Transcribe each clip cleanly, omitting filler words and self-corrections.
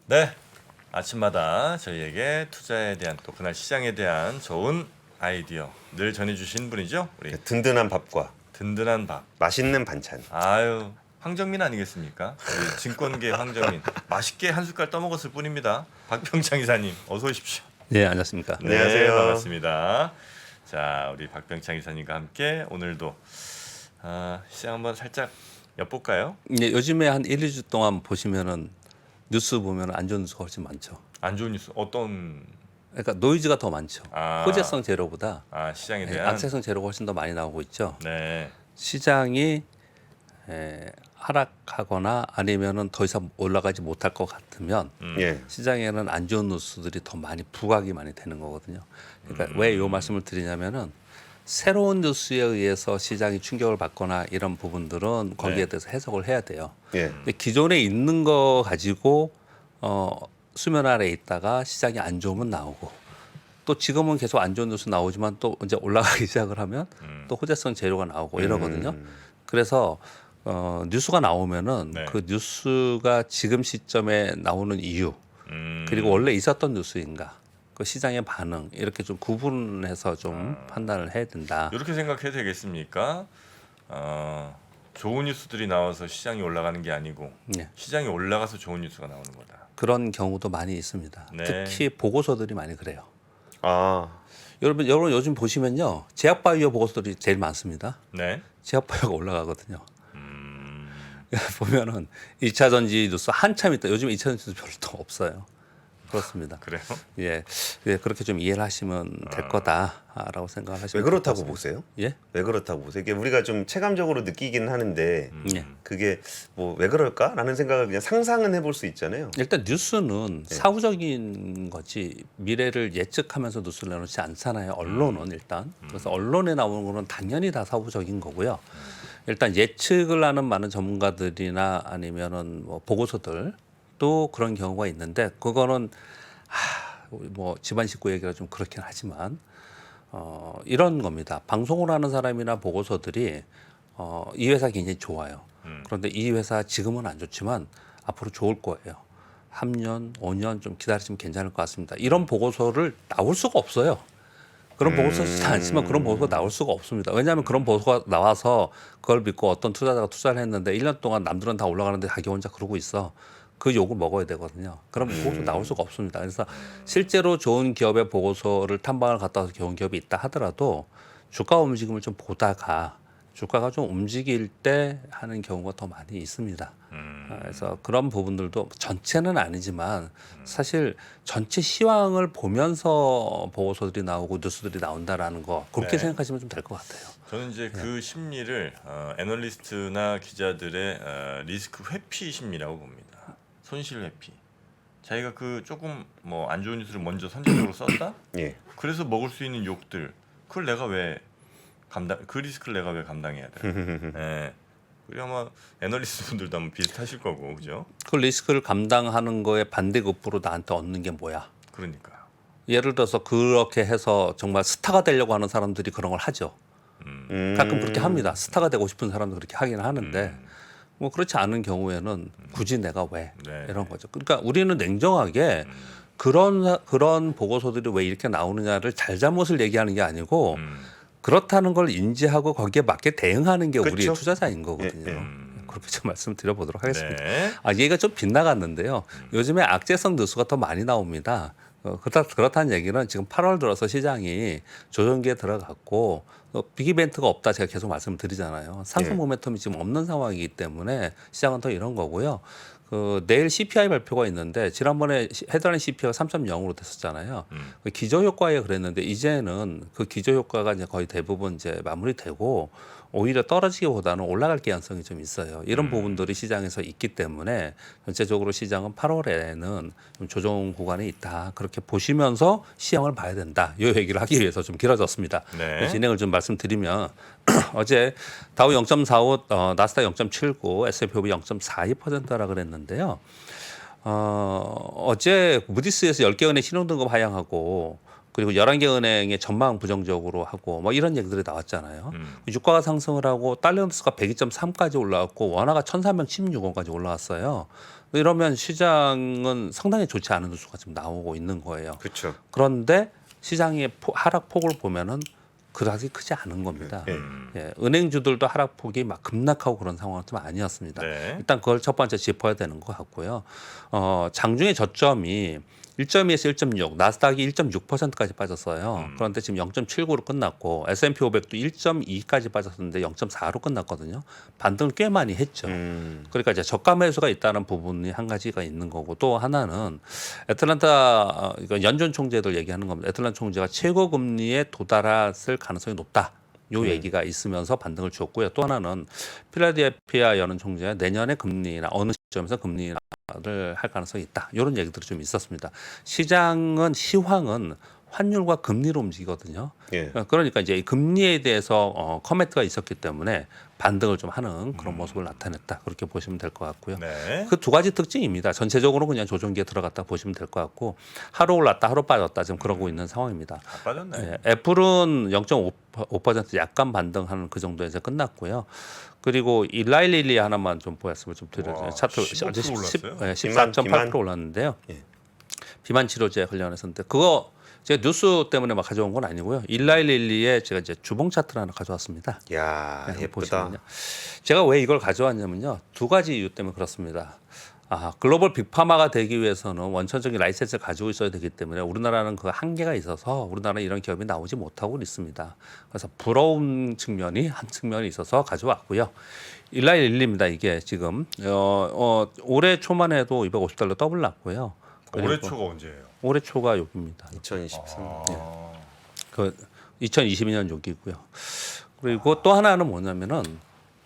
네, 아침마다 저희에게 투자에 대한 또 그날 시장에 대한 좋은 아이디어 늘 전해주신 분이죠. 우리 든든한 밥과 든든한 밥. 맛있는 반찬. 아유, 황정민 아니겠습니까? 우리 증권계 황정민. 맛있게 한 숟갈 떠먹었을 뿐입니다. 박병창 이사님, 어서 오십시오. 네, 안녕하십니까. 네, 안녕하세요. 반갑습니다. 자, 우리 박병창 이사님과 함께 오늘도 시장 한번 살짝 엿볼까요? 예, 요즘에 한 1, 2주 동안 보시면은 뉴스 보면 안 좋은 뉴스가 훨씬 많죠. 안 좋은 뉴스 어떤 그러니까 노이즈가 더 많죠. 아. 호재성 재료보다 시장에 예, 대한 악재성 재료가 훨씬 더 많이 나오고 있죠. 네. 시장이 하락하거나 아니면은 더 이상 올라가지 못할 것 같으면 예. 시장에는 안 좋은 뉴스들이 더 많이 부각이 많이 되는 거거든요. 그러니까 왜 이 말씀을 드리냐면은 새로운 뉴스에 의해서 시장이 충격을 받거나 이런 부분들은 거기에 네. 대해서 해석을 해야 돼요. 예. 근데 기존에 있는 거 가지고 수면 아래에 있다가 시장이 안 좋으면 나오고 또 지금은 계속 안 좋은 뉴스 나오지만 또 이제 올라가기 시작을 하면 또 호재성 재료가 나오고 이러거든요. 그래서 뉴스가 나오면은 네. 그 뉴스가 지금 시점에 나오는 이유 그리고 원래 있었던 뉴스인가 그 시장의 반응 이렇게 좀 구분해서 좀 판단을 해야 된다. 이렇게 생각해도 되겠습니까? 좋은 뉴스들이 나와서 시장이 올라가는 게 아니고 네. 시장이 올라가서 좋은 뉴스가 나오는 거다. 그런 경우도 많이 있습니다. 네. 특히 보고서들이 많이 그래요. 아, 여러분 요즘 보시면요 제약바이오 보고서들이 제일 많습니다. 네. 제약바이오가 올라가거든요. 보면은 2차 전지 뉴스 한참 있다. 요즘 2차 전지 뉴스 별로 더 없어요. 그렇습니다. 그래요? 예, 그렇게 좀 이해를 하시면 될 거다라고 생각을 하시면 왜 될 그렇다고 것 같습니다. 보세요? 예, 왜 그렇다고 보세요? 이게 우리가 좀 체감적으로 느끼긴 하는데 예. 그게 뭐 왜 그럴까라는 생각을 그냥 상상은 해볼 수 있잖아요. 일단 뉴스는 사후적인 거지 미래를 예측하면서 뉴스를 내놓지 않잖아요. 언론은 일단 그래서 언론에 나오는 거는 당연히 다 사후적인 거고요. 일단 예측을 하는 많은 전문가들이나 아니면은 뭐 보고서들 또 그런 경우가 있는데 그거는 뭐 집안 식구 얘기가 좀 그렇긴 하지만 이런 겁니다. 방송을 하는 사람이나 보고서들이 이 회사 굉장히 좋아요. 그런데 이 회사 지금은 안 좋지만 앞으로 좋을 거예요. 3년, 5년 좀 기다리시면 괜찮을 것 같습니다. 이런 보고서를 나올 수가 없어요. 그런 보고서 쓰지 않지만 그런 보고서가 나올 수가 없습니다. 왜냐하면 그런 보고서가 나와서 그걸 믿고 어떤 투자자가 투자를 했는데 1년 동안 남들은 다 올라가는데 자기 혼자 그러고 있어. 그 욕을 먹어야 되거든요. 그럼 보고서 나올 수가 없습니다. 그래서 실제로 좋은 기업의 보고서를 탐방을 갔다 와서 좋은 기업이 있다 하더라도 주가 움직임을 좀 보다가 주가가 좀 움직일 때 하는 경우가 더 많이 있습니다. 그래서 그런 부분들도 전체는 아니지만 사실 전체 시황을 보면서 보고서들이 나오고 뉴스들이 나온다라는 거 그렇게 네. 생각하시면 좀 될 것 같아요. 저는 이제 그 심리를 애널리스트나 기자들의 리스크 회피 심리라고 봅니다. 손실 회피. 자기가 그 조금 뭐 안 좋은 뉴스를 먼저 선제적으로 썼다. 예. 그래서 먹을 수 있는 욕들 그걸 내가 왜 그 리스크를 내가 왜 감당해야 돼? 예. 그리고 아마 애널리스트 분들도 아마 비슷하실 거고 그죠? 그 리스크를 감당하는 거에 반대급부로 나한테 얻는 게 뭐야? 그러니까요. 예를 들어서 그렇게 해서 정말 스타가 되려고 하는 사람들이 그런 걸 하죠. 가끔 그렇게 합니다. 스타가 되고 싶은 사람도 그렇게 하긴 하는데 뭐 그렇지 않은 경우에는 굳이 내가 왜 네. 이런 거죠. 그러니까 우리는 냉정하게 그런 보고서들이 왜 이렇게 나오느냐를 잘잘못을 얘기하는 게 아니고 그렇다는 걸 인지하고 거기에 맞게 대응하는 게 우리의 그쵸? 투자자인 거거든요. 예, 예. 그렇게 좀 말씀드려보도록 하겠습니다. 네. 얘기가 좀 빗나갔는데요. 요즘에 악재성 뉴스가 더 많이 나옵니다. 그렇다는 얘기는 지금 8월 들어서 시장이 조정기에 들어갔고 빅 이벤트가 없다 제가 계속 말씀을 드리잖아요. 상승 모멘텀이 지금 없는 상황이기 때문에 시장은 더 이런 거고요. 내일 CPI 발표가 있는데 지난번에 헤드라인 CPI가 3.0으로 됐었잖아요. 그 기저 효과에 그랬는데 이제는 그 기저 효과가 이제 거의 대부분 이제 마무리되고 오히려 떨어지기보다는 올라갈 가능성이 좀 있어요. 이런 부분들이 시장에서 있기 때문에 전체적으로 시장은 8월에는 좀 조정 구간에 있다. 그렇게 보시면서 시황을 봐야 된다. 이 얘기를 하기 위해서 좀 길어졌습니다. 네. 진행을 좀 말씀드리면 어제 다우 0.45, 나스닥 0.79, S&P 500 0.42%라 그랬는데요. 어제 무디스에서 10개 은행 신용등급 하향하고 그리고 11개 은행의 전망 부정적으로 하고 뭐 이런 얘기들이 나왔잖아요. 유가가 상승을 하고 달러 인덱스가 102.3까지 올라왔고 원화가 1,316원까지 올라왔어요. 이러면 시장은 상당히 좋지 않은 뉴스가 지금 나오고 있는 거예요. 그렇죠. 그런데 시장의 하락폭을 보면은 그다지 크지 않은 겁니다. 예, 은행주들도 하락폭이 막 급락하고 그런 상황은 좀 아니었습니다. 네. 일단 그걸 첫 번째 짚어야 되는 것 같고요. 장중에 저점이 1.2에서 1.6, 나스닥이 1.6%까지 빠졌어요. 그런데 지금 0.79로 끝났고 S&P 500도 1.2까지 빠졌었는데 0.4로 끝났거든요. 반등을 꽤 많이 했죠. 그러니까 이제 저가 매수가 있다는 부분이 한 가지가 있는 거고 또 하나는 애틀란타 이거 연준 총재들 얘기하는 겁니다. 애틀란타 총재가 최고 금리에 도달했을 가능성이 높다. 요 얘기가 있으면서 반등을 주었고요. 또 하나는 필라델피아 연은 총재가 내년에 금리나 어느 시점에서 금리를 할 가능성이 있다. 이런 얘기들이 좀 있었습니다. 시황은 환율과 금리로 움직이거든요. 예. 그러니까 이제 이 금리에 대해서 커멘트가 있었기 때문에 반등을 좀 하는 그런 모습을 나타냈다. 그렇게 보시면 될 것 같고요. 네. 그 두 가지 특징입니다. 전체적으로 그냥 조정기에 들어갔다 보시면 될 것 같고 하루 올랐다 하루 빠졌다 지금 그러고 있는 상황입니다. 다 빠졌네. 예, 애플은 0.5% 약간 반등하는 그 정도에서 끝났고요. 그리고 이 라일릴리 하나만 좀 보였으면 좀 드려요. 와, 차트 15% 올랐어요? 14.8% 올랐는데요. 예. 비만 치료제 관련해서인데 그거 제가 뉴스 때문에 막 가져온 건 아니고요. 일라일릴리에 제가 이제 주봉 차트를 하나 가져왔습니다. 야 네, 예쁘다. 보시면요. 제가 왜 이걸 가져왔냐면요. 두 가지 이유 때문에 그렇습니다. 글로벌 빅파마가 되기 위해서는 원천적인 라이센스를 가지고 있어야 되기 때문에 우리나라는 그 한계가 있어서 우리나라는 이런 기업이 나오지 못하고 있습니다. 그래서 부러운 측면이 한 측면이 있어서 가져왔고요. 일라일릴리입니다. 이게 지금 올해 초만 해도 $250 더블 났고요. 올해 초가 언제예요? 올해 초가 여기입니다. 2023. 그 2022년 여기고요. 그리고 또 하나는 뭐냐면은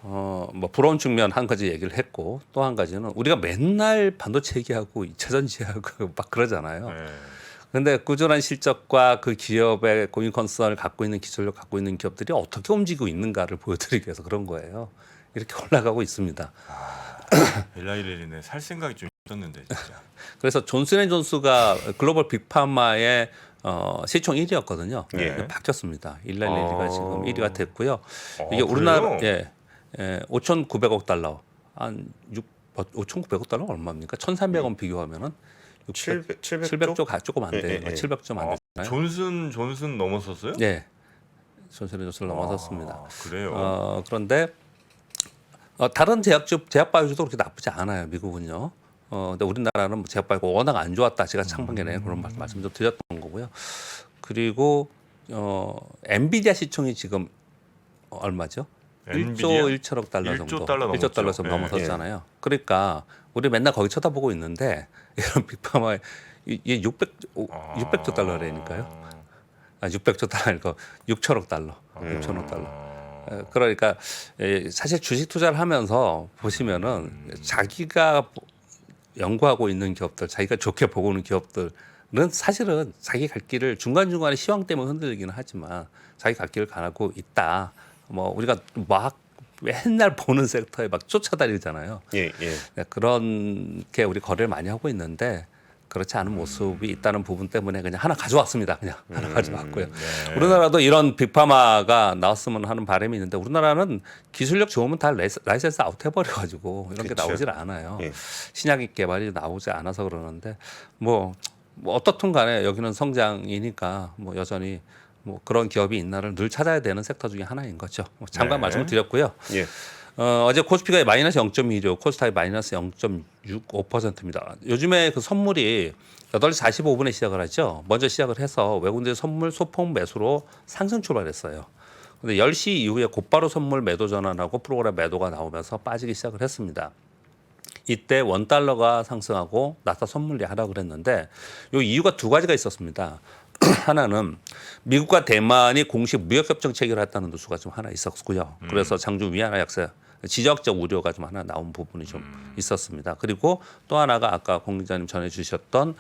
뭐 부러운 측면 한 가지 얘기를 했고 또 한 가지는 우리가 맨날 반도체 얘기하고 2차 전지하고 막 그러잖아요. 네. 근데 꾸준한 실적과 그 기업의 고민 컨설을 갖고 있는 기술력 갖고 있는 기업들이 어떻게 움직이고 있는가를 보여드리기 위해서 그런 거예요. 이렇게 올라가고 있습니다. 일라일리네 살 생각이 좀 있었는데 진짜. 그래서 존슨앤존스가 글로벌 빅파마의 시총 1위였거든요. 예. 바뀌었습니다. 일라일리가 지금 1위가 됐고요. 이게 그래요? 우리나라 5,900억 달러 한 5,900억 달러 얼마입니까? 1,300원 비교하면은 700조 조금 안 돼요. 700점 안 되잖아요. 존슨 넘었었어요? 네. 존슨앤존스를 넘어섰습니다. 그래요. 그런데 다른 제약 바이오주도 그렇게 나쁘지 않아요. 미국은요. 근데 우리나라는 제약 바이오가 워낙 안 좋았다. 제가 창반기에 그런 말씀 좀 드렸던 거고요. 그리고 엔비디아 시총이 지금 얼마죠? 엔비디아? 1조 1천억 달러 1조 정도. 달러 1조 달러 넘었죠. 좀 네. 넘어섰잖아요. 그러니까 우리 맨날 거기 쳐다보고 있는데 이런 빅파마 이게 600조 달러라니까요. 600조 달러, 6천억 달러, 6천억 달러. 그러니까 사실 주식 투자를 하면서 보시면은 자기가 연구하고 있는 기업들, 자기가 좋게 보고 있는 기업들은 사실은 자기 갈 길을 중간중간에 시황 때문에 흔들리기는 하지만 자기 갈 길을 가고 있다. 뭐 우리가 막 맨날 보는 섹터에 막 쫓아다니잖아요. 예. 그렇게 우리 거래를 많이 하고 있는데 그렇지 않은 모습이 있다는 부분 때문에 그냥 하나 가져왔습니다. 그냥 하나 가져왔고요. 네. 우리나라도 이런 빅파마가 나왔으면 하는 바람이 있는데 우리나라는 기술력 좋으면 다 라이센스 아웃 해버려가지고 이런 게 그쵸. 나오질 않아요. 예. 신약 개발이 나오지 않아서 그러는데 뭐 어떻든 간에 여기는 성장이니까 뭐 여전히 뭐 그런 기업이 있나를 늘 찾아야 되는 섹터 중에 하나인 거죠. 잠깐 네. 말씀을 드렸고요. 예. 어제 코스피가 마이너스 0.2로 코스닥이 마이너스 0.65%입니다. 요즘에 그 선물이 8시 45분에 시작을 하죠. 먼저 시작을 해서 외국인들 선물 소폭 매수로 상승 출발했어요. 근데 10시 이후에 곧바로 선물 매도 전환하고 프로그램 매도가 나오면서 빠지기 시작을 했습니다. 이때 $1가 상승하고 나스닥 선물이 하락을 했는데 이 이유가 두 가지가 있었습니다. 하나는 미국과 대만이 공식 무역협정 체결했다는 뉴스가 좀 하나 있었고요. 그래서 장중 위안화 약세 지적적 우려가 좀 하나 나온 부분이 좀 있었습니다. 그리고 또 하나가 아까 공 기자님 전해주셨던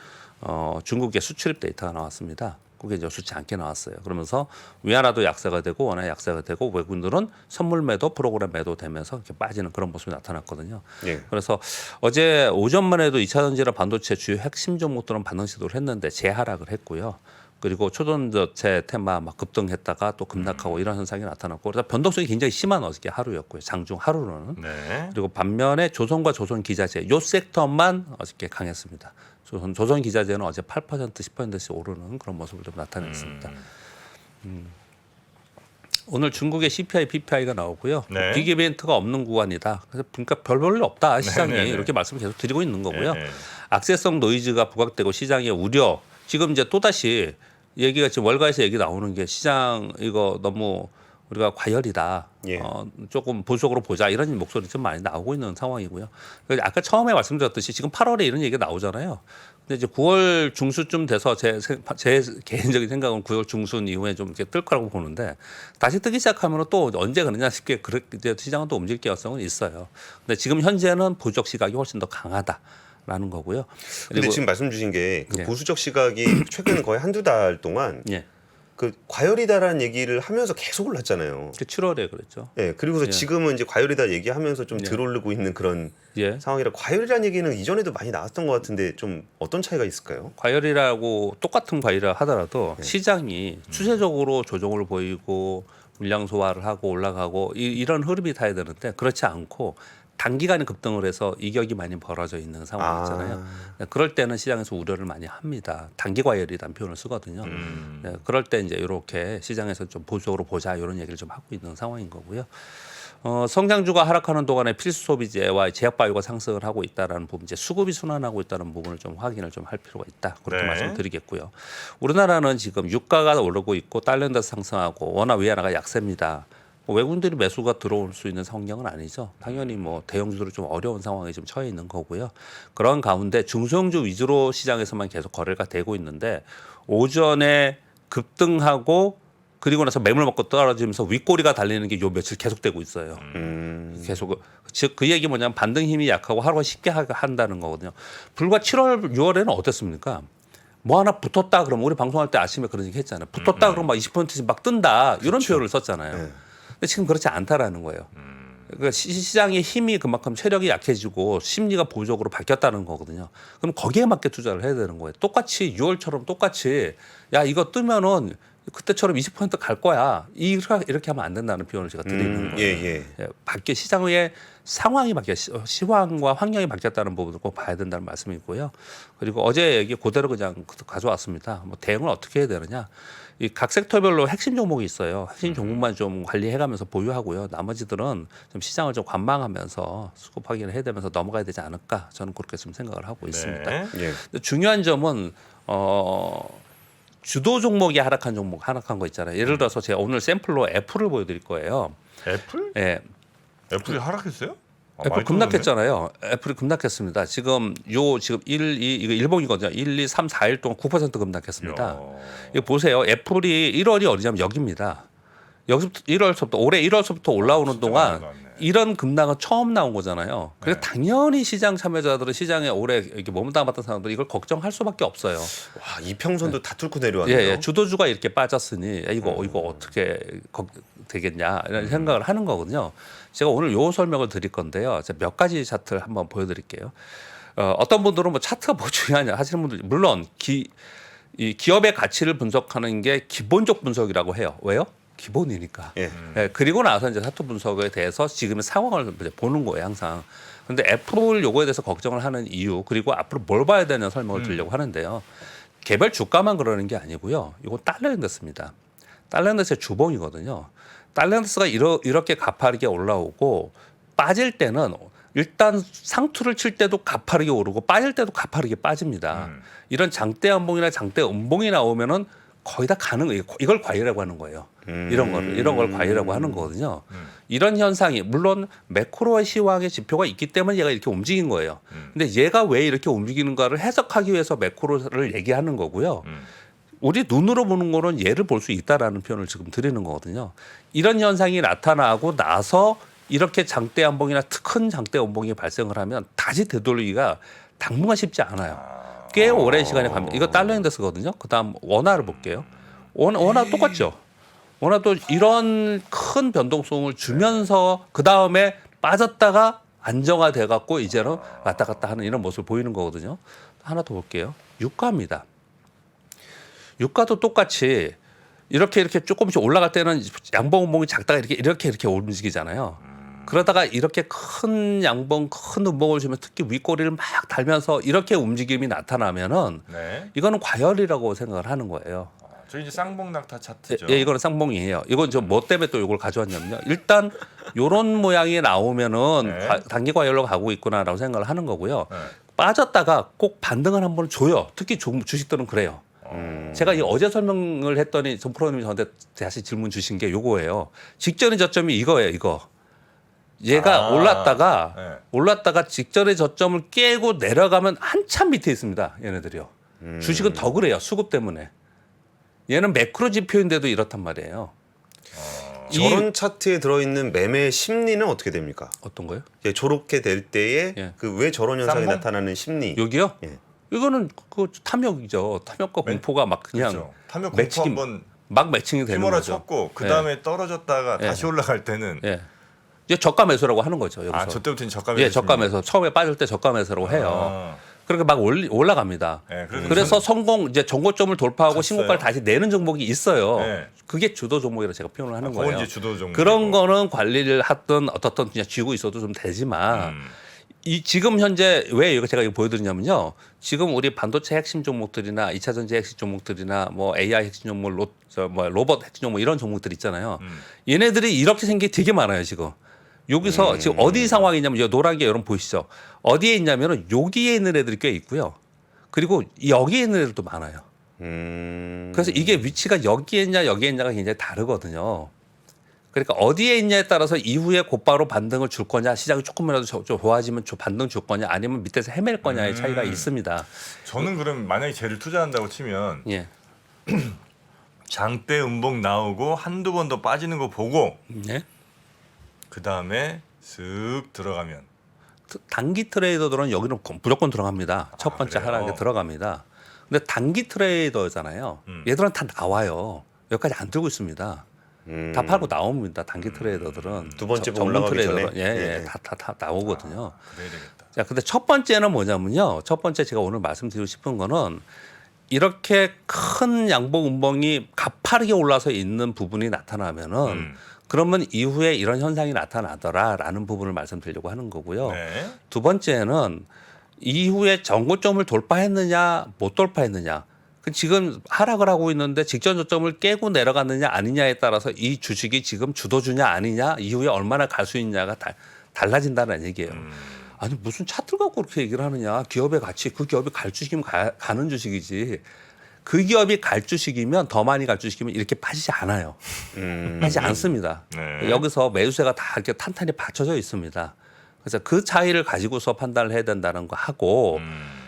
중국의 수출입 데이터가 나왔습니다. 그게 이제 좋지 않게 나왔어요. 그러면서 위안화도 약세가 되고 원화 약세가 되고 외국인들은 선물 매도 프로그램 매도 되면서 이렇게 빠지는 그런 모습이 나타났거든요. 예. 그래서 어제 오전만 해도 2차 전지나 반도체 주요 핵심 종목들은 반등 시도를 했는데 재하락을 했고요. 그리고 초전자체 테마 막 급등했다가 또 급락하고 이런 현상이 나타났고 그래서 변동성이 굉장히 심한 어저께 하루였고요. 장중 하루로는. 네. 그리고 반면에 조선과 조선 기자재 요 섹터만 어저께 강했습니다. 조선 기자재는 어제 8% 10%씩 오르는 그런 모습을 좀 나타냈습니다. 오늘 중국의 CPI, PPI가 나오고요. 네. 빅 이벤트가 없는 구간이다. 그래서 그러니까 별볼일 없다 시장이 네, 네, 네. 이렇게 말씀을 계속 드리고 있는 거고요. 네, 네. 악세성 노이즈가 부각되고 시장의 우려. 지금 이제 또 다시 얘기가 지금 월가에서 얘기 나오는 게 시장 이거 너무 우리가 과열이다. 예. 조금 보수적으로 보자 이런 목소리 좀 많이 나오고 있는 상황이고요. 그래서 아까 처음에 말씀드렸듯이 지금 8월에 이런 얘기가 나오잖아요. 근데 이제 9월 중수쯤 돼서 제 개인적인 생각은 9월 중순 이후에 좀 이렇게 뜰 거라고 보는데 다시 뜨기 시작하면 또 언제 그러냐 싶게 그렇게 시장은 또 움직일 가능성은 있어요. 근데 지금 현재는 보수적 시각이 훨씬 더 강하다라는 거고요. 근데 지금 말씀 주신 게 그 예. 보수적 시각이 최근 거의 한두 달 동안 예, 그 과열이다라는 얘기를 하면서 계속 올랐잖아요. 7월에 그랬죠. 예, 그리고서 예. 지금은 이제 과열이다 얘기하면서 좀 예. 들어오르고 있는 그런 예. 상황이라 과열이라는 얘기는 이전에도 많이 나왔던 것 같은데 좀 어떤 차이가 있을까요? 과열이라고 똑같은 과열이라 하더라도 네. 시장이 추세적으로 조정을 보이고 물량 소화를 하고 올라가고 이런 흐름이 타야 되는데 그렇지 않고 단기간에 급등을 해서 이격이 많이 벌어져 있는 상황이잖아요. 그럴 때는 시장에서 우려를 많이 합니다. 단기 과열이라는 표현을 쓰거든요. 네, 그럴 때 이제 이렇게 시장에서 좀 보수적으로 보자 이런 얘기를 좀 하고 있는 상황인 거고요. 성장주가 하락하는 동안에 필수 소비재와 제약 바이오가 상승을 하고 있다라는 부분, 이제 수급이 순환하고 있다는 부분을 좀 확인을 좀 할 필요가 있다. 그렇게 네. 말씀드리겠고요. 우리나라는 지금 유가가 오르고 있고 달러인데 상승하고 워낙 위안화가 약세입니다. 외국인들이 매수가 들어올 수 있는 성향은 아니죠. 당연히 뭐 대형주들은 좀 어려운 상황에 좀 처해 있는 거고요. 그런 가운데 중소형주 위주로 시장에서만 계속 거래가 되고 있는데 오전에 급등하고 그리고 나서 매물 먹고 떨어지면서 윗꼬리가 달리는 게 요 며칠 계속되고 있어요. 계속 즉 그 얘기 뭐냐면 반등 힘이 약하고 하루가 쉽게 한다는 거거든요. 불과 7월 6월에는 어땠습니까? 뭐 하나 붙었다 그러면 우리 방송할 때 아침에 그런 얘기 했잖아요. 붙었다 그러면 막 20%씩 막 뜬다 이런 표현을 썼잖아요. 네. 근데 지금 그렇지 않다라는 거예요. 그러니까 시장의 힘이 그만큼 체력이 약해지고 심리가 보수적으로 바뀌었다는 거거든요. 그럼 거기에 맞게 투자를 해야 되는 거예요. 똑같이 6월처럼 똑같이 야 이거 뜨면은 그때처럼 20%갈 거야. 이렇게 하면 안 된다는 표현을 제가 드리는 거예요. 예. 밖에 시장의 상황이 바뀌어 시황과 환경이 바뀌었다는 부분을 꼭 봐야 된다는 말씀이고요. 그리고 어제 얘기 그대로 그냥 가져왔습니다. 뭐 대응을 어떻게 해야 되느냐. 이 각 섹터별로 핵심 종목이 있어요. 핵심 종목만 좀 관리해가면서 보유하고요. 나머지들은 좀 시장을 좀 관망하면서 수급 확인을 해야 되면서 넘어가야 되지 않을까. 저는 그렇게 좀 생각을 하고 있습니다. 네. 예. 근데 중요한 점은 주도 종목이 하락한 거 있잖아요. 예를 들어서 제가 오늘 샘플로 애플을 보여드릴 거예요. 애플? 예, 애플이 하락했어요? 애플 많이 급락했잖아요. 애플이 급락했습니다. 지금 지금 1, 2 이거 일봉이거든요. 1, 2, 3, 4일 동안 9% 급락했습니다. 떨어졌네. 이거 보세요. 애플이 1월이 어디냐면 여기입니다. 여기서부터 1월서부터 올해 1월서부터 올라오는 진짜 동안 많이 올랐네. 이런 급락은 처음 나온 거잖아요. 그래서 네. 당연히 시장 참여자들은 시장에 오래 이렇게 몸담았던 사람들이 이걸 걱정할 수밖에 없어요. 와, 이평선도 다 뚫고 내려왔네요. 예, 주도주가 이렇게 빠졌으니 야, 이거 어떻게 되겠냐 이런 생각을 하는 거거든요. 제가 오늘 요 설명을 드릴 건데요. 제가 몇 가지 차트를 한번 보여드릴게요. 어떤 분들은 뭐 차트가 뭐 중요하냐 하시는 분들 물론 이 기업의 가치를 분석하는 게 기본적 분석이라고 해요. 왜요? 기본이니까. 예. 예, 그리고 나서 이제 차트 분석에 대해서 지금의 상황을 이제 보는 거예요, 항상. 근데 애플 요거에 대해서 걱정을 하는 이유 그리고 앞으로 뭘 봐야 되는 설명을 드리려고 하는데요. 개별 주가만 그러는 게 아니고요. 이거 달러 인덱스입니다. 달러 인덱스의 주봉이거든요. 달러 인덱스가 이렇게 가파르게 올라오고 빠질 때는 일단 상투를 칠 때도 가파르게 오르고 빠질 때도 가파르게 빠집니다. 이런 장대 음봉이나 장대 음봉이 나오면은 거의 다 가능해요. 이걸 과열이라고 하는 거예요. 이런 걸 과열이라고 하는 거거든요. 이런 현상이 물론 매크로의 시황의 지표가 있기 때문에 얘가 이렇게 움직인 거예요. 근데 얘가 왜 이렇게 움직이는가를 해석하기 위해서 매크로를 얘기하는 거고요. 우리 눈으로 보는 거는 얘를 볼 수 있다라는 표현을 지금 드리는 거거든요. 이런 현상이 나타나고 나서 이렇게 장대 음봉이나 큰 장대 음봉이 발생을 하면 다시 되돌리기가 당분간 쉽지 않아요. 꽤 오랜 시간이 갑니다. 이거 달러 인덱스거든요. 그다음 원화를 볼게요. 원화 똑같죠. 원화도 이런 큰 변동성을 주면서 그다음에 빠졌다가 안정화돼 갖고 이제는 왔다 갔다 하는 이런 모습을 보이는 거거든요. 하나 더 볼게요. 유가입니다. 유가도 똑같이 이렇게 조금씩 올라갈 때는 양봉 음봉이 작다가 이렇게 움직이잖아요. 그러다가 이렇게 큰 양봉, 큰 음봉을 주면 특히 윗꼬리를 막 달면서 이렇게 움직임이 나타나면은 네. 이거는 과열이라고 생각을 하는 거예요. 저 이제 쌍봉 낙타 차트죠. 예, 이거는 쌍봉이에요. 이건 저 뭐 때문에 또 이걸 가져왔냐면요. 일단 요런 모양이 나오면은 네. 단기 과열로 가고 있구나라고 생각을 하는 거고요. 네. 빠졌다가 꼭 반등을 한번 줘요. 특히 주식들은 그래요. 제가 이 어제 설명을 했더니 전 프로님이 저한테 다시 질문 주신 게 요거예요. 직전의 저점이 이거예요. 이거. 얘가 올랐다가 직전의 저점을 깨고 내려가면 한참 밑에 있습니다. 얘네들이요. 주식은 더 그래요. 수급 때문에. 얘는 매크로 지표인데도 이렇단 말이에요. 저런 차트에 들어있는 매매 심리는 어떻게 됩니까? 어떤 거요? 예, 저렇게 될 때에 예. 그 왜 저런 현상이 쌍봉? 나타나는 심리. 여기요? 예. 이거는 그 탐욕이죠. 탐욕과 공포가 막 그냥 그렇죠. 탐욕 공포 매칭이 한번 막 매칭이 되는 휘몰아 거죠. 쳤고 그 다음에 떨어졌다가 다시 올라갈 때는 예. 이제 저가 매수라고 하는 거죠. 여기서. 저 때부터는 저가 예, 저가 매수. 처음에 빠질 때 저가 매수라고 해요. 그렇게 막 올라갑니다. 네, 그래서 성공 이제 정고점을 돌파하고 갔어요? 신고가를 다시 내는 종목이 있어요. 네. 그게 주도 종목이라고 제가 표현을 하는 그건 거예요. 이제 주도 종목. 그런 거는 관리를 하든 어떻든 그냥 쥐고 있어도 좀 되지만 이 지금 현재 왜 이거 제가 이거 보여드리냐면요. 지금 우리 반도체 핵심 종목들이나 2차 전지 핵심 종목들이나 뭐 AI 핵심 종목, 로봇 핵심 종목 이런 종목들 있잖아요. 얘네들이 이렇게 생긴 게 되게 많아요 지금. 여기서 지금 어디 상황이냐면 이 노란 게 여러분 보이시죠? 어디에 있냐면은 여기에 있는 애들이 꽤 있고요. 그리고 여기에 있는 애들도 많아요. 그래서 이게 위치가 여기에 있냐 여기에 있냐가 굉장히 다르거든요. 그러니까 어디에 있냐에 따라서 이후에 곧바로 반등을 줄 거냐, 시장이 조금이라도 좀 좋아지면 반등 줄 거냐, 아니면 밑에서 헤맬 거냐의 차이가 있습니다. 저는 그럼 만약에 쟤를 투자한다고 치면 예. 장대 음봉 나오고 한두 번 더 빠지는 거 보고 예. 그 다음에 쓱 들어가면 단기 트레이더들은 여기는 무조건 들어갑니다. 첫 번째 그래요? 하락에 들어갑니다. 근데 단기 트레이더잖아요. 얘들은 다 나와요. 여기까지 안 들고 있습니다. 다 팔고 나옵니다. 단기 트레이더들은. 두 번째 전문 올라가기 전에? 예, 예. 다 나오거든요. 그래야 되겠다. 자, 근데 첫 번째는 뭐냐면요. 첫 번째 제가 오늘 말씀드리고 싶은 거는 이렇게 큰 양봉 음봉이 가파르게 올라서 있는 부분이 나타나면은 그러면 이후에 이런 현상이 나타나더라라는 부분을 말씀드리려고 하는 거고요. 네. 두 번째는 이후에 정고점을 돌파했느냐 못 돌파했느냐. 지금 하락을 하고 있는데 직전 저점을 깨고 내려갔느냐 아니냐에 따라서 이 주식이 지금 주도주냐 아니냐 이후에 얼마나 갈 수 있냐가 달라진다는 얘기예요. 아니 무슨 차트를 갖고 그렇게 얘기를 하느냐. 기업의 가치 그 기업이 갈 주식이면 가는 주식이지. 그 기업이 갈 주식이면 더 많이 갈 주식이면 이렇게 빠지지 않아요. 빠지지 않습니다. 네. 여기서 매수세가 다 이렇게 탄탄히 받쳐져 있습니다. 그래서 그 차이를 가지고서 판단을 해야 된다는 거 하고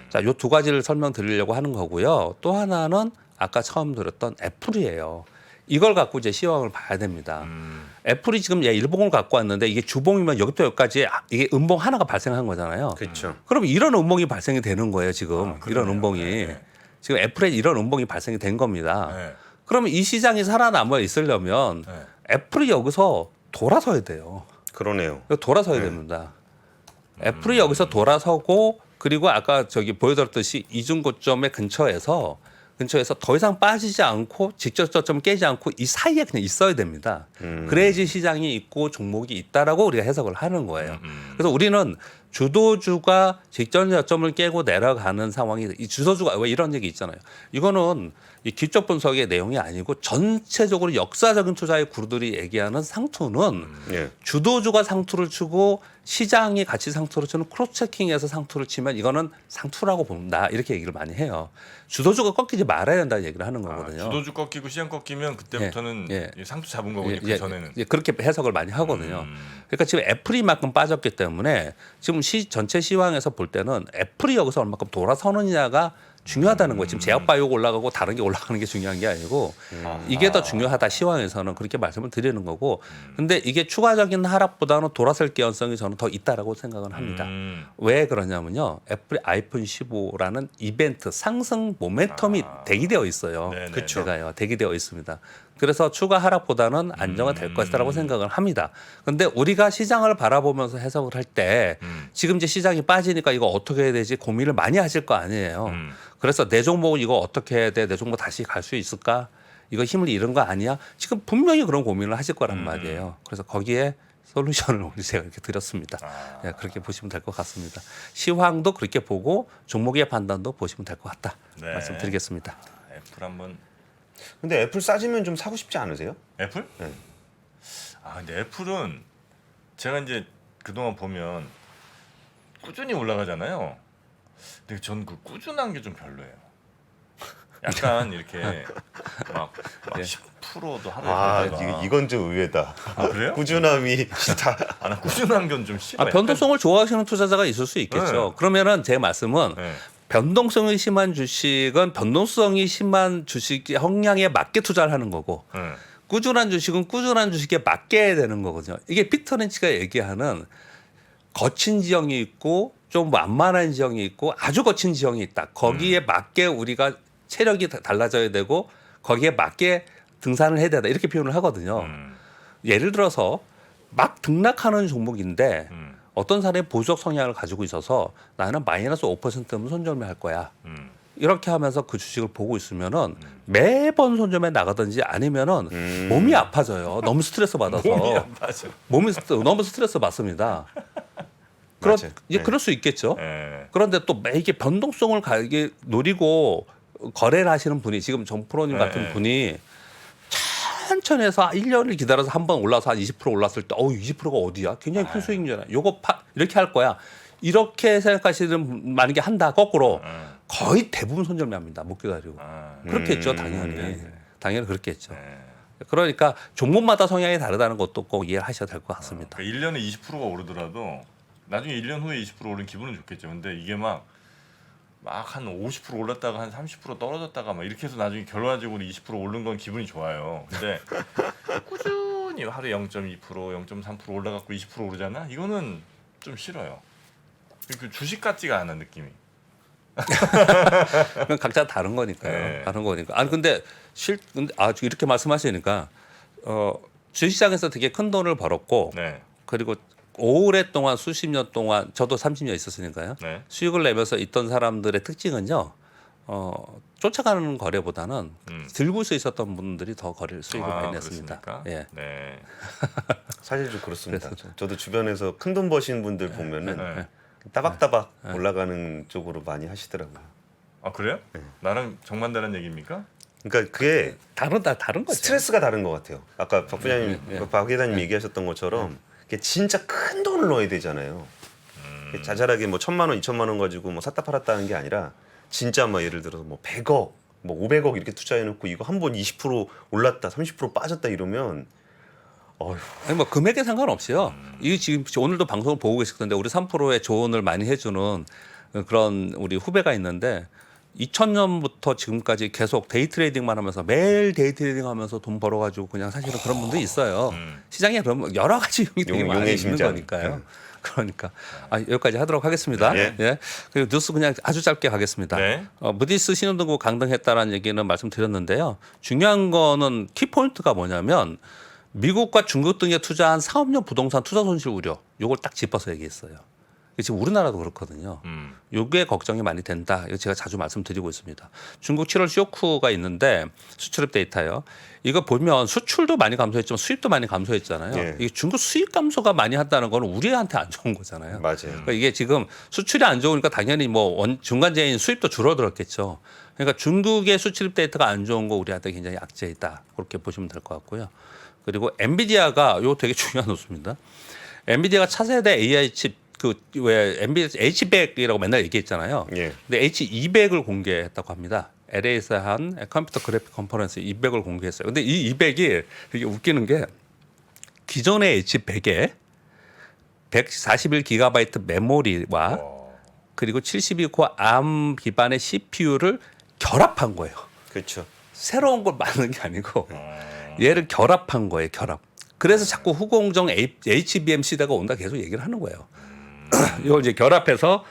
자, 요 두 가지를 설명드리려고 하는 거고요. 또 하나는 아까 처음 들었던 애플이에요. 이걸 갖고 이제 시황을 봐야 됩니다. 애플이 지금 일봉을 갖고 왔는데 이게 주봉이면 여기부터 여기까지 이게 음봉 하나가 발생한 거잖아요. 그렇죠. 그럼 이런 음봉이 발생이 되는 거예요, 지금. 이런 그러네요. 음봉이. 네. 지금 애플에 이런 음봉이 발생이 된 겁니다. 네. 그러면 이 시장이 살아남아 있으려면 네. 애플이 여기서 돌아서야 돼요. 그러네요. 돌아서야 됩니다. 애플이 여기서 돌아서고 그리고 아까 저기 보여드렸듯이 이중고점의 근처에서 더 이상 빠지지 않고 직접 저점 깨지 않고 이 사이에 그냥 있어야 됩니다. 그래야지 시장이 있고 종목이 있다라고 우리가 해석을 하는 거예요. 그래서 우리는 주도주가 직전 저점을 깨고 내려가는 상황이 이 주도주가 왜 이런 얘기 있잖아요. 이거는 이 기초 분석의 내용이 아니고 전체적으로 역사적인 투자의 구루들이 얘기하는 상투는 예. 주도주가 상투를 치고 시장이 같이 상투를 치는 크로스 체킹에서 상투를 치면 이거는 상투라고 본다 이렇게 얘기를 많이 해요. 주도주가 꺾이지 말아야 된다는 얘기를 하는 거거든요. 주도주 꺾이고 시장 꺾이면 그때부터는 상투 잡은 거군요. 그 전에는. 그렇게 해석을 많이 하거든요. 그러니까 지금 애플이만큼 빠졌기 때문에 지금 전체 시황에서 볼 때는 애플이 여기서 얼마큼 돌아서느냐가 중요하다는 거예요. 지금 제약바이오가 올라가고 다른 게 올라가는 게 중요한 게 아니고 이게 더 중요하다 시황에서는 그렇게 말씀을 드리는 거고 근데 이게 추가적인 하락보다는 돌아설 개연성이 저는 더 있다라고 생각을 합니다. 왜 그러냐면요. 애플의 아이폰 15라는 이벤트 상승 모멘텀이 대기되어 있어요. 네네. 그쵸. 제가요. 대기되어 있습니다. 그래서 추가 하락보다는 안정화 될 것이라고 생각을 합니다. 그런데 우리가 시장을 바라보면서 해석을 할 때 지금 이제 시장이 빠지니까 이거 어떻게 해야 되지 고민을 많이 하실 거 아니에요. 그래서 내 종목은 이거 어떻게 해야 돼? 내 종목 다시 갈 수 있을까? 이거 힘을 잃은 거 아니야? 지금 분명히 그런 고민을 하실 거란 말이에요. 그래서 거기에 솔루션을 오늘 제가 이렇게 드렸습니다. 예, 그렇게 보시면 될 것 같습니다. 시황도 그렇게 보고 종목의 판단도 보시면 될 것 같다. 네. 말씀드리겠습니다. 애플 한번. 근데 애플 싸지면 좀 사고 싶지 않으세요? 애플? 네. 아 근데 애플은 제가 이제 그동안 보면 꾸준히 올라가잖아요. 근데 전 그 꾸준한 게 좀 별로예요. 약간 이렇게 막 예. 10%도 하루에 아, 가다가. 이건 좀 의외다. 아 그래요? 꾸준함이 다. 아, 나 꾸준한 건 좀 싫어. 변동성을 좋아하시는 투자자가 있을 수 있겠죠. 네. 그러면은 제 말씀은 네. 변동성이 심한 주식은 변동성이 심한 주식 성향에 맞게 투자를 하는 거고 네. 꾸준한 주식은 꾸준한 주식에 맞게 해야 되는 거거든요. 이게 피터 린치가 얘기하는 거친 지형이 있고 좀 완만한 지형이 있고 아주 거친 지형이 있다. 거기에 맞게 우리가 체력이 달라져야 되고 거기에 맞게 등산을 해야 된다. 이렇게 표현을 하거든요. 예를 들어서 막 등락하는 종목인데 어떤 사람이 보수적 성향을 가지고 있어서 나는 마이너스 5%면 손절매 할 거야. 이렇게 하면서 그 주식을 보고 있으면은 매번 손절매 나가든지 아니면은 몸이 아파져요. 너무 스트레스 받아서. 몸이 아파져. 너무 스트레스 받습니다. 맞아요. 이제 네. 그럴 수 있겠죠. 네. 그런데 또 이게 변동성을 이게 노리고 거래를 하시는 분이 지금 정 프로님 같은 네. 분이 천천히 해서 1년을 기다려서 한번 올라서 한 20% 올랐을 때 20%가 어디야? 굉장히 큰 수익이잖아요. 요거 이렇게 할 거야. 이렇게 생각하시는 분 만약에 한다 거꾸로 거의 대부분 손절매합니다. 못 기다리고. 그렇겠죠, 당연히. 당연히 그렇겠죠. 그러니까 종목마다 성향이 다르다는 것도 꼭 이해하셔야 될 것 같습니다. 그러니까 1년에 20%가 오르더라도 나중에 1년 후에 20% 오른 기분은 좋겠죠. 근데 이게 막 한 50% 올랐다가 한 30% 떨어졌다가 막 이렇게 해서 나중에 결과적으로 20% 오른 건 기분이 좋아요. 근데 꾸준히 하루에 0.2%, 0.3% 올라갔고 20% 오르잖아. 이거는 좀 싫어요. 그 주식 같지가 않은 느낌이. 그건 각자 다른 거니까요. 네. 다른 거니까. 아니 근데 이렇게 말씀하시니까 주식시장에서 되게 큰 돈을 벌었고 네. 그리고 오랫동안 수십 년 동안 저도 30년 있었으니까요. 네. 수익을 내면서 있던 사람들의 특징은요. 쫓아가는 거래보다는 들고 수 있었던 분들이 더 수익을 많이 냈습니다. 그렇습니까? 예. 네. 사실 좀 그렇습니다. 저도 주변에서 큰 돈 버시는 분들 보면은 네. 따박따박 올라가는 쪽으로 많이 하시더라고요. 아 그래요? 네. 나랑 정반대란 얘기입니까? 그러니까 그게 다른 거죠. 스트레스가 다른 것 같아요. 아까 박 부장님, 박 회장님 얘기하셨던 것처럼 그게 진짜 큰 돈을 넣어야 되잖아요. 자잘하게 뭐 1,000만 원, 2,000만 원 가지고 뭐 샀다 팔았다 하는 게 아니라 진짜 막 예를 들어서 뭐 100억, 뭐 500억 이렇게 투자해놓고 이거 한 번 20% 올랐다, 30% 빠졌다 이러면 어휴. 아니 뭐 금액에 상관없이요. 이 지금 오늘도 방송을 보고 계실 텐데 우리 3%의 조언을 많이 해주는 그런 우리 후배가 있는데 2000년부터 지금까지 계속 데이 트레이딩만 하면서 매일 데이 트레이딩 하면서 돈 벌어가지고 그냥 사실은 그런 분도 있어요. 시장에 그런 여러 가지 용이 되게 많이 용의 있는 심장. 거니까요. 그러니까 여기까지 하도록 하겠습니다. 예. 예. 그리고 뉴스 그냥 아주 짧게 가겠습니다. 네. 무디스 신용등급 강등했다라는 얘기는 말씀드렸는데요. 중요한 거는 키포인트가 뭐냐면 미국과 중국 등에 투자한 사업용 부동산 투자 손실 우려. 요걸 딱 짚어서 얘기했어요. 지금 우리나라도 그렇거든요. 요게 걱정이 많이 된다. 이거 제가 자주 말씀드리고 있습니다. 중국 7월 쇼크가 있는데 수출입 데이터요. 이거 보면 수출도 많이 감소했지만 수입도 많이 감소했잖아요. 예. 이게 중국 수입 감소가 많이 한다는 거는 우리한테 안 좋은 거잖아요. 맞아요. 그러니까 이게 지금 수출이 안 좋으니까 당연히 뭐 중간재인 수입도 줄어들었겠죠. 그러니까 중국의 수출입 데이터가 안 좋은 거 우리한테 굉장히 약재이다. 그렇게 보시면 될 것 같고요. 그리고 엔비디아가 이거 되게 중요한 뉴스입니다. 엔비디아가 차세대 AI 칩 왜 엔비디아 H100이라고 맨날 얘기했잖아요. 예. 근데 H200을 공개했다고 합니다. LA에서 한 컴퓨터 그래픽 컨퍼런스 200을 공개했어요. 근데 이 200이 되게 웃기는 게 기존의 H100에 141GB 메모리와 그리고 72코어 ARM 기반의 CPU를 결합한 거예요. 그렇죠. 새로운 걸 만든 게 아니고 얘를 결합한 거예요. 결합. 그래서 자꾸 후공정 HBM 시대가 온다 계속 얘기를 하는 거예요. 이걸 이제 결합해서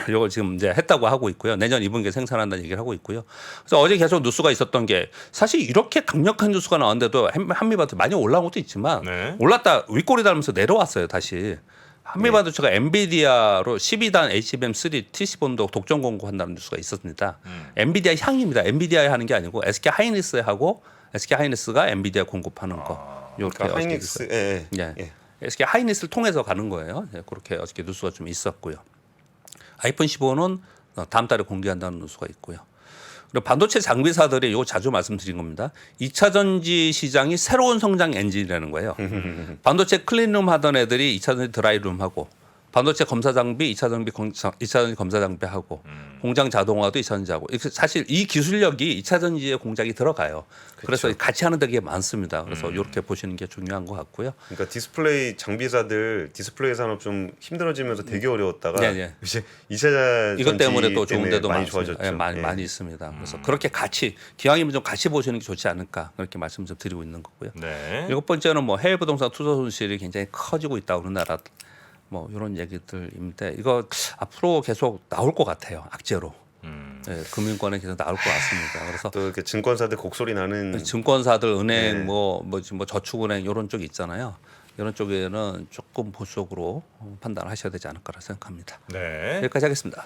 이걸 지금 이제 했다고 하고 있고요. 내년 2분기에 생산한다는 얘기를 하고 있고요. 그래서 어제 계속 뉴스가 있었던 게 사실 이렇게 강력한 뉴스가 나왔는데도 한미반도체 많이 올라온 것도 있지만 네. 올랐다 윗꼬리 달면서 내려왔어요. 다시. 한미반도체가 엔비디아로 12단 HBM3 TC본도 독점 공급한다는 뉴스가 있었습니다. 엔비디아 향입니다. 엔비디아에 하는 게 아니고 SK 하이닉스에 하고 SK 하이닉스가 엔비디아 공급하는 거. 이렇게 그러니까 하이닉스 SK 하이닉스를 통해서 가는 거예요. 그렇게 어저께 뉴스가 좀 있었고요. 아이폰 15는 다음 달에 공개한다는 뉴스가 있고요. 그리고 반도체 장비사들이 이거 자주 말씀드린 겁니다. 2차 전지 시장이 새로운 성장 엔진이라는 거예요. 반도체 클린룸 하던 애들이 2차 전지 드라이룸 하고 반도체 검사 장비 2차 전지 검사 장비 하고 공장 자동화도 2차 전지 하고 사실 이 기술력이 2차 전지의 공장이 들어가요. 그래서 같이 하는 데가 많습니다. 그래서 이렇게 보시는 게 중요한 것 같고요. 그러니까 디스플레이 장비사들 디스플레이 산업 좀 힘들어지면서 되게 어려웠다가 이제 2차 이것 때문에 또 좋은 데도 많이 많습니다. 좋아졌죠. 많이 있습니다. 그래서 그렇게 같이 기왕이면 좀 같이 보시는 게 좋지 않을까 그렇게 말씀 좀 드리고 있는 거고요. 네. 7번째는 뭐 해외 부동산 투자 손실이 굉장히 커지고 있다 우리나라 뭐 이런 얘기들인데 이거 앞으로 계속 나올 것 같아요. 악재로. 네, 금융권에 계속 나올 것 같습니다. 그래서 또 이렇게 증권사들 곡소리 나는 증권사들, 은행, 네. 뭐 저축은행 이런 쪽 있잖아요. 이런 쪽에는 조금 보수적으로 판단을 하셔야 되지 않을까라 생각합니다. 네. 여기까지 하겠습니다.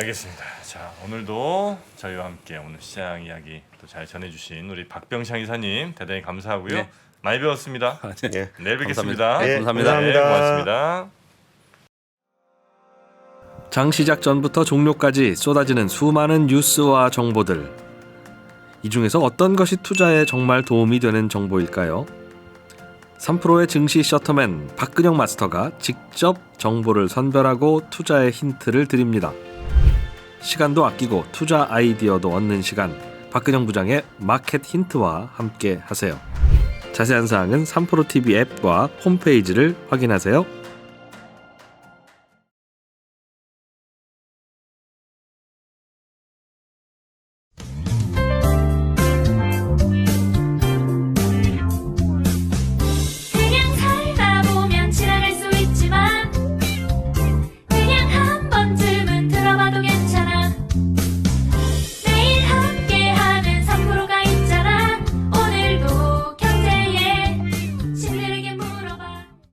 알겠습니다. 자, 오늘도 저희와 함께 오늘 시장 이야기 또 잘 전해주신 우리 박병창 이사님 대단히 감사하고요. 네. 많이 배웠습니다. 예. 내일 뵙겠습니다. 감사합니다. 네, 감사합니다. 네, 고맙습니다. 장 시작 전부터 종료까지 쏟아지는 수많은 뉴스와 정보들. 이 중에서 어떤 것이 투자에 정말 도움이 되는 정보일까요? 3프로의 증시 셔터맨 박근영 마스터가 직접 정보를 선별하고 투자의 힌트를 드립니다. 시간도 아끼고 투자 아이디어도 얻는 시간, 박근영 부장의 마켓 힌트와 함께 하세요. 자세한 사항은 3프로 TV 앱과 홈페이지를 확인하세요.